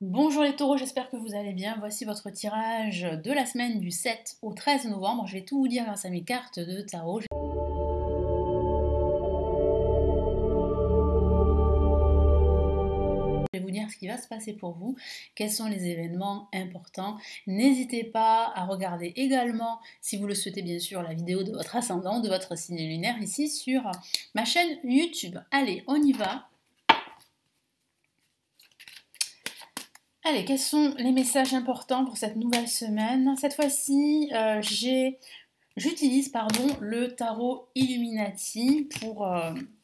Bonjour les taureaux, j'espère que vous allez bien. Voici votre tirage de la semaine du 7 au 13 novembre. Je vais tout vous dire grâce à mes cartes de tarot. Je vais vous dire ce qui va se passer pour vous, quels sont les événements importants. N'hésitez pas à regarder également, si vous le souhaitez bien sûr, la vidéo de votre ascendant, de votre signe lunaire ici sur ma chaîne YouTube. Allez, on y va. Allez, quels sont les messages importants pour cette nouvelle semaine? Cette fois-ci, j'utilise le tarot Illuminati pour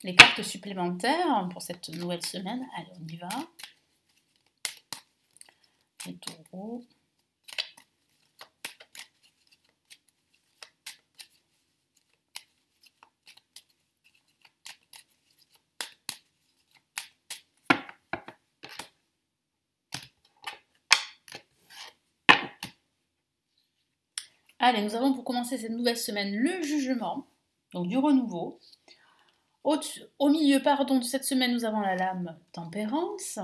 les cartes supplémentaires pour cette nouvelle semaine. Allez, on y va. Les taureaux. Allez, nous avons pour commencer cette nouvelle semaine le jugement, donc du renouveau. Au milieu de cette semaine, nous avons la lame tempérance.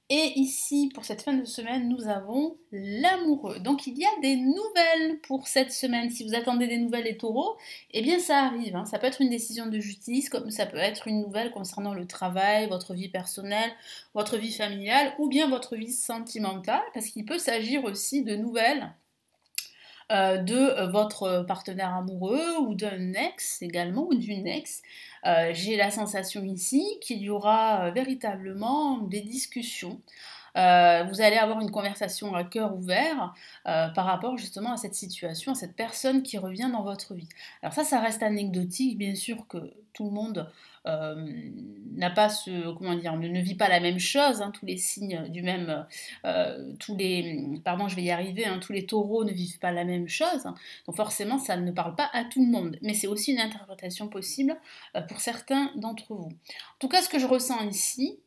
Et ici, pour cette fin de semaine, nous avons l'amoureux. Donc il y a des nouvelles pour cette semaine. Si vous attendez des nouvelles les taureaux, eh bien ça arrive. Ça peut être une décision de justice, comme ça peut être une nouvelle concernant le travail, votre vie personnelle, votre vie familiale, ou bien votre vie sentimentale, parce qu'il peut s'agir aussi de nouvelles de votre partenaire amoureux ou d'un ex également, ou d'une ex. J'ai la sensation ici qu'il y aura véritablement des discussions. Vous allez avoir une conversation à cœur ouvert par rapport justement à cette situation, à cette personne qui revient dans votre vie. Alors ça reste anecdotique, bien sûr que tout le monde n'a pas comment dire, ne vit pas la même chose, tous les signes du même, je vais y arriver, tous les taureaux ne vivent pas la même chose, donc forcément ça ne parle pas à tout le monde, mais c'est aussi une interprétation possible pour certains d'entre vous. En tout cas, ce que je ressens ici,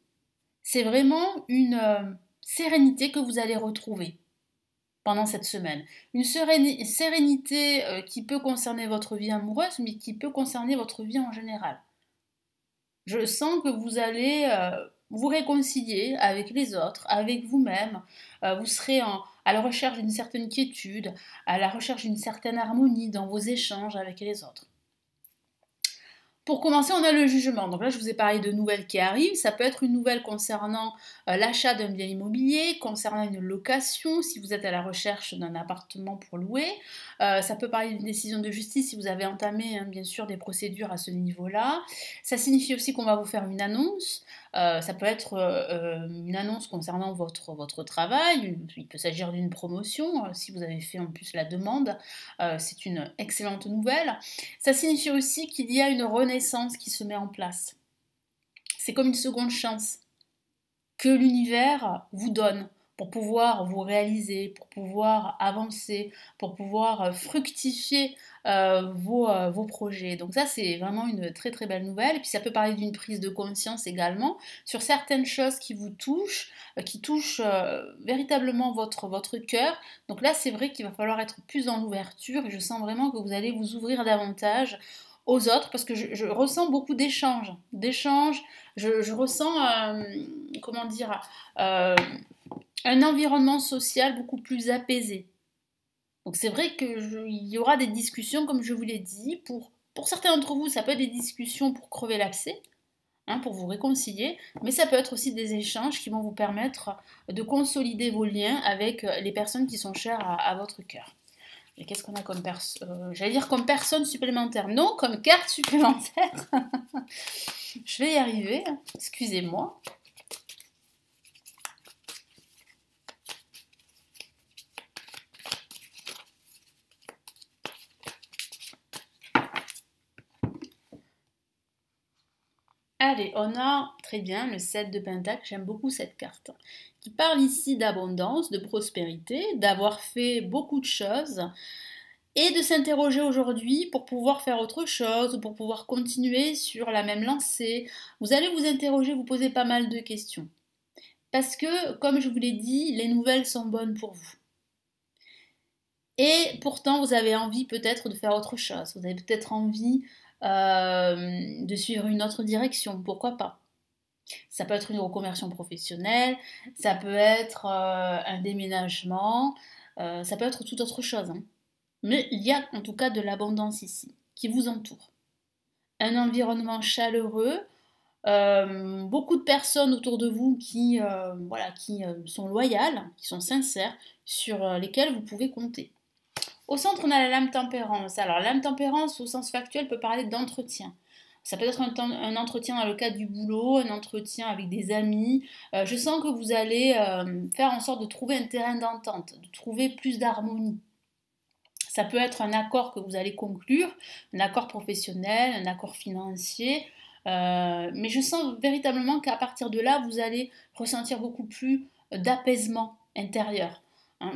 c'est vraiment une sérénité que vous allez retrouver pendant cette semaine. Une sérénité qui peut concerner votre vie amoureuse, mais qui peut concerner votre vie en général. Je sens que vous allez vous réconcilier avec les autres, avec vous-même. Vous serez à la recherche d'une certaine quiétude, à la recherche d'une certaine harmonie dans vos échanges avec les autres. Pour commencer, on a le jugement. Donc là, je vous ai parlé de nouvelles qui arrivent. Ça peut être une nouvelle concernant l'achat d'un bien immobilier, concernant une location, si vous êtes à la recherche d'un appartement pour louer. Ça peut parler d'une décision de justice si vous avez entamé, bien sûr, des procédures à ce niveau-là. Ça signifie aussi qu'on va vous faire une annonce. Ça peut être une annonce concernant votre travail. Il peut s'agir d'une promotion. Si vous avez fait en plus la demande, c'est une excellente nouvelle. Ça signifie aussi qu'il y a une renaissance qui se met en place. C'est comme une seconde chance que l'univers vous donne pour pouvoir vous réaliser, pour pouvoir avancer, pour pouvoir fructifier vos projets. Donc ça, c'est vraiment une très très belle nouvelle. Et puis ça peut parler d'une prise de conscience également sur certaines choses qui vous touchent, qui touchent véritablement votre cœur. Donc là, c'est vrai qu'il va falloir être plus dans l'ouverture et je sens vraiment que vous allez vous ouvrir davantage aux autres parce que je ressens beaucoup d'échanges. Je ressens, comment dire, un environnement social beaucoup plus apaisé. Donc c'est vrai qu'il y aura des discussions, comme je vous l'ai dit, pour certains d'entre vous, ça peut être des discussions pour crever l'abcès, pour vous réconcilier, mais ça peut être aussi des échanges qui vont vous permettre de consolider vos liens avec les personnes qui sont chères à votre cœur. Et qu'est-ce qu'on a comme j'allais dire comme personne supplémentaire. Non, comme carte supplémentaire. Je vais y arriver. Excusez-moi. Allez, on a très bien le 7 de Pentacle, j'aime beaucoup cette carte, qui parle ici d'abondance, de prospérité, d'avoir fait beaucoup de choses et de s'interroger aujourd'hui pour pouvoir faire autre chose, ou pour pouvoir continuer sur la même lancée. Vous allez vous interroger, vous poser pas mal de questions. Parce que, comme je vous l'ai dit, les nouvelles sont bonnes pour vous. Et pourtant, vous avez envie peut-être de faire autre chose. Vous avez peut-être envie de suivre une autre direction, pourquoi pas. Ça peut être une reconversion professionnelle, ça peut être un déménagement, ça peut être toute autre chose, hein. Mais il y a en tout cas de l'abondance ici, qui vous entoure. Un environnement chaleureux, beaucoup de personnes autour de vous qui, voilà, qui sont loyales, qui sont sincères, sur lesquelles vous pouvez compter. Au centre, on a la lame tempérance. Alors, la lame tempérance, au sens factuel, peut parler d'entretien. Ça peut être un entretien dans le cadre du boulot, un entretien avec des amis. Je sens que vous allez faire en sorte de trouver un terrain d'entente, de trouver plus d'harmonie. Ça peut être un accord que vous allez conclure, un accord professionnel, un accord financier. Mais je sens véritablement qu'à partir de là, vous allez ressentir beaucoup plus d'apaisement intérieur.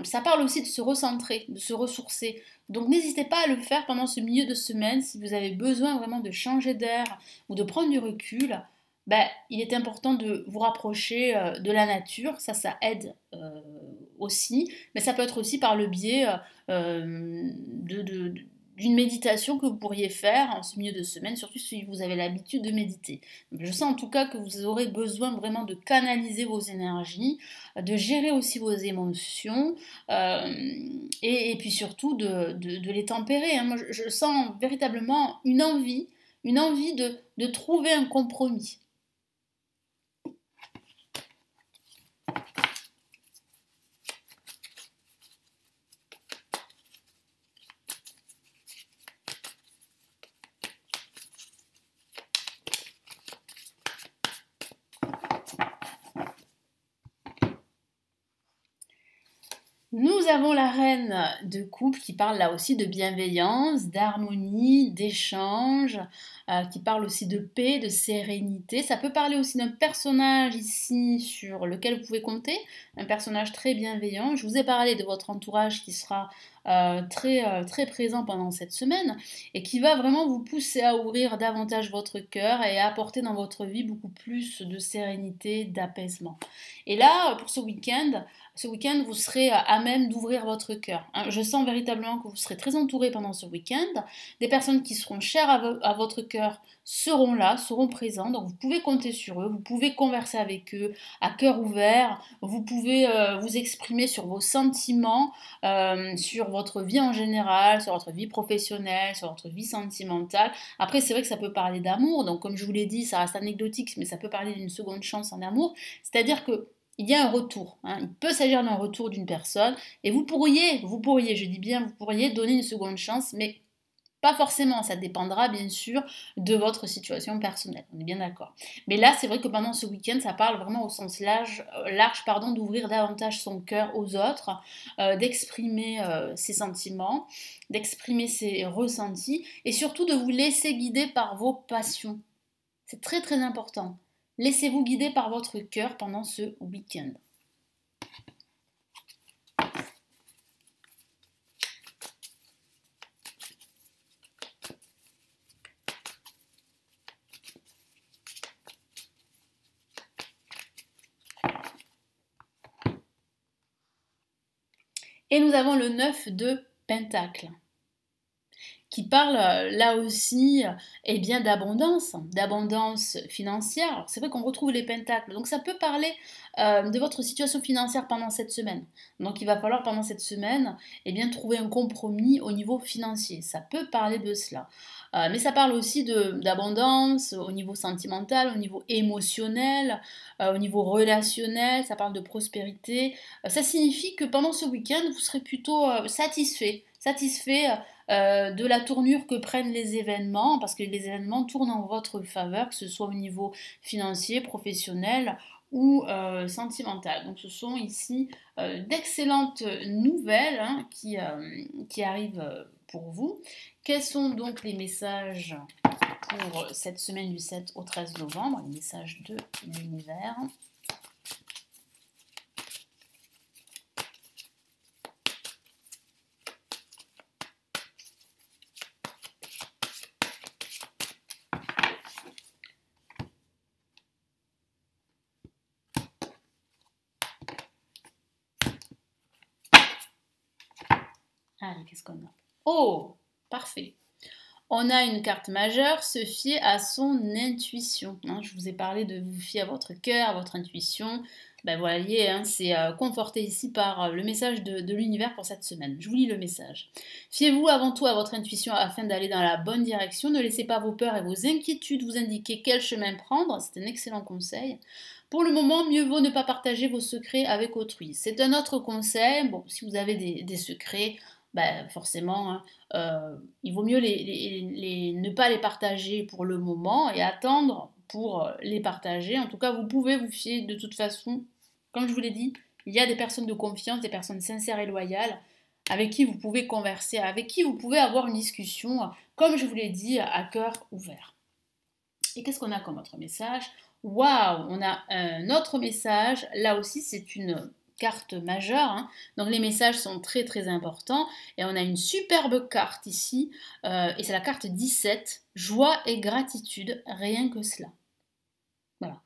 Ça parle aussi de se recentrer, de se ressourcer. Donc n'hésitez pas à le faire pendant ce milieu de semaine si vous avez besoin vraiment de changer d'air ou de prendre du recul. Ben, il est important de vous rapprocher de la nature, ça aide aussi, mais ça peut être aussi par le biais d'une méditation que vous pourriez faire en ce milieu de semaine, surtout si vous avez l'habitude de méditer. Donc, je sens en tout cas que vous aurez besoin vraiment de canaliser vos énergies, de gérer aussi vos émotions, et puis surtout de les tempérer, hein. Moi, je sens véritablement une envie de trouver un compromis. Nous avons la reine de coupe qui parle là aussi de bienveillance, d'harmonie, d'échange, qui parle aussi de paix, de sérénité. Ça peut parler aussi d'un personnage ici sur lequel vous pouvez compter, un personnage très bienveillant. Je vous ai parlé de votre entourage qui sera très présent pendant cette semaine et qui va vraiment vous pousser à ouvrir davantage votre cœur et à apporter dans votre vie beaucoup plus de sérénité, d'apaisement. Et là, pour ce week-end, vous serez à même d'ouvrir votre cœur, hein. Je sens véritablement que vous serez très entouré pendant ce week-end. Des personnes qui seront chères à votre cœur seront là, seront présents. Donc vous pouvez compter sur eux, vous pouvez converser avec eux à cœur ouvert. Vous pouvez vous exprimer sur vos sentiments, sur votre vie en général, sur votre vie professionnelle, sur votre vie sentimentale. Après, c'est vrai que ça peut parler d'amour. Donc comme je vous l'ai dit, ça reste anecdotique, mais ça peut parler d'une seconde chance en amour. C'est-à-dire que il y a un retour, hein. Il peut s'agir d'un retour d'une personne et vous pourriez, je dis bien, vous pourriez donner une seconde chance, mais pas forcément, ça dépendra bien sûr de votre situation personnelle, on est bien d'accord. Mais là, c'est vrai que pendant ce week-end, ça parle vraiment au sens large pardon, d'ouvrir davantage son cœur aux autres, d'exprimer ses sentiments, d'exprimer ses ressentis et surtout de vous laisser guider par vos passions. C'est très très important. Laissez-vous guider par votre cœur pendant ce week-end. Et nous avons le 9 de Pentacle, qui parle là aussi eh bien d'abondance financière. Alors, c'est vrai qu'on retrouve les pentacles, donc ça peut parler de votre situation financière pendant cette semaine. Donc il va falloir pendant cette semaine eh bien, trouver un compromis au niveau financier. Ça peut parler de cela. Mais ça parle aussi d'abondance au niveau sentimental, au niveau émotionnel, au niveau relationnel, ça parle de prospérité. Ça signifie que pendant ce week-end, vous serez plutôt satisfait de la tournure que prennent les événements, parce que les événements tournent en votre faveur, que ce soit au niveau financier, professionnel ou sentimental. Donc ce sont ici d'excellentes nouvelles, hein, qui arrivent pour vous. Quels sont donc les messages pour cette semaine du 7 au 13 novembre, les messages de l'univers? Allez, qu'est-ce qu'on a? Oh, parfait. On a une carte majeure, se fier à son intuition. Hein. Je vous ai parlé de vous fier à votre cœur, à votre intuition. Ben voyez, hein, c'est conforté ici par le message de l'univers pour cette semaine. Je vous lis le message. Fiez-vous avant tout à votre intuition afin d'aller dans la bonne direction. Ne laissez pas vos peurs et vos inquiétudes vous indiquer quel chemin prendre. C'est un excellent conseil. Pour le moment, mieux vaut ne pas partager vos secrets avec autrui. C'est un autre conseil. Bon, si vous avez des secrets, ben forcément, hein, il vaut mieux ne pas les partager pour le moment et attendre pour les partager. En tout cas, vous pouvez vous fier de toute façon. Comme je vous l'ai dit, il y a des personnes de confiance, des personnes sincères et loyales avec qui vous pouvez converser, avec qui vous pouvez avoir une discussion, comme je vous l'ai dit, à cœur ouvert. Et qu'est-ce qu'on a comme autre message? Waouh, on a un autre message. Là aussi, c'est une carte majeure. Hein. Donc les messages sont très très importants. Et on a une superbe carte ici. Et c'est la carte 17. Joie et gratitude, rien que cela. Voilà.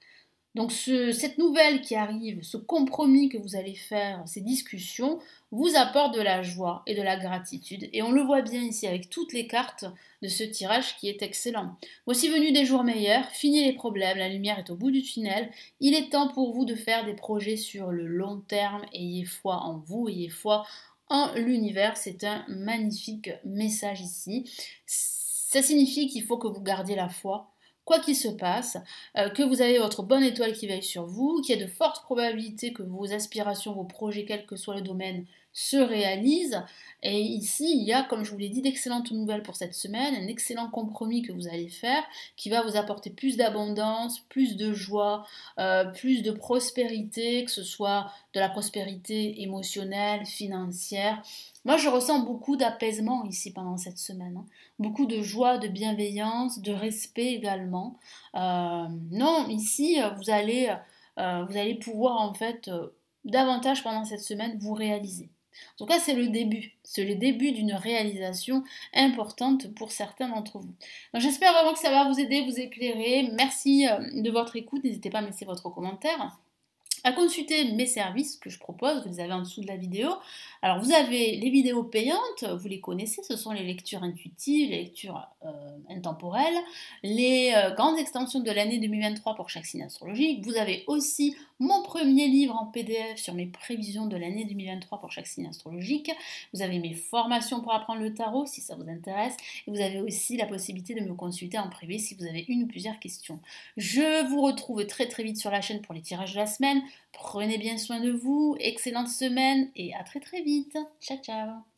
Donc cette nouvelle qui arrive, ce compromis que vous allez faire, ces discussions, vous apportent de la joie et de la gratitude. Et on le voit bien ici avec toutes les cartes de ce tirage qui est excellent. Voici venu des jours meilleurs, fini les problèmes, la lumière est au bout du tunnel. Il est temps pour vous de faire des projets sur le long terme. Ayez foi en vous, ayez foi en l'univers. C'est un magnifique message ici. Ça signifie qu'il faut que vous gardiez la foi. Quoi qu'il se passe, que vous avez votre bonne étoile qui veille sur vous, qu'il y a de fortes probabilités que vos aspirations, vos projets, quel que soit le domaine, se réalisent. Et ici, il y a, comme je vous l'ai dit, d'excellentes nouvelles pour cette semaine, un excellent compromis que vous allez faire, qui va vous apporter plus d'abondance, plus de joie, plus de prospérité, que ce soit de la prospérité émotionnelle, financière. Moi, je ressens beaucoup d'apaisement ici pendant cette semaine. Hein. Beaucoup de joie, de bienveillance, de respect également. Non, ici, vous allez pouvoir en fait davantage pendant cette semaine vous réaliser. En tout cas, c'est le début. C'est le début d'une réalisation importante pour certains d'entre vous. Donc, j'espère vraiment que ça va vous aider, vous éclairer. Merci de votre écoute. N'hésitez pas à me laisser votre commentaire, à consulter mes services que je propose, vous les avez en dessous de la vidéo. Alors vous avez les vidéos payantes, vous les connaissez, ce sont les lectures intuitives, les lectures intemporelles, les grandes extensions de l'année 2023 pour chaque signe astrologique. Vous avez aussi mon premier livre en PDF sur mes prévisions de l'année 2023 pour chaque signe astrologique. Vous avez mes formations pour apprendre le tarot si ça vous intéresse. Et vous avez aussi la possibilité de me consulter en privé si vous avez une ou plusieurs questions. Je vous retrouve très très vite sur la chaîne pour les tirages de la semaine. Prenez bien soin de vous, excellente semaine et à très très vite. Ciao ciao.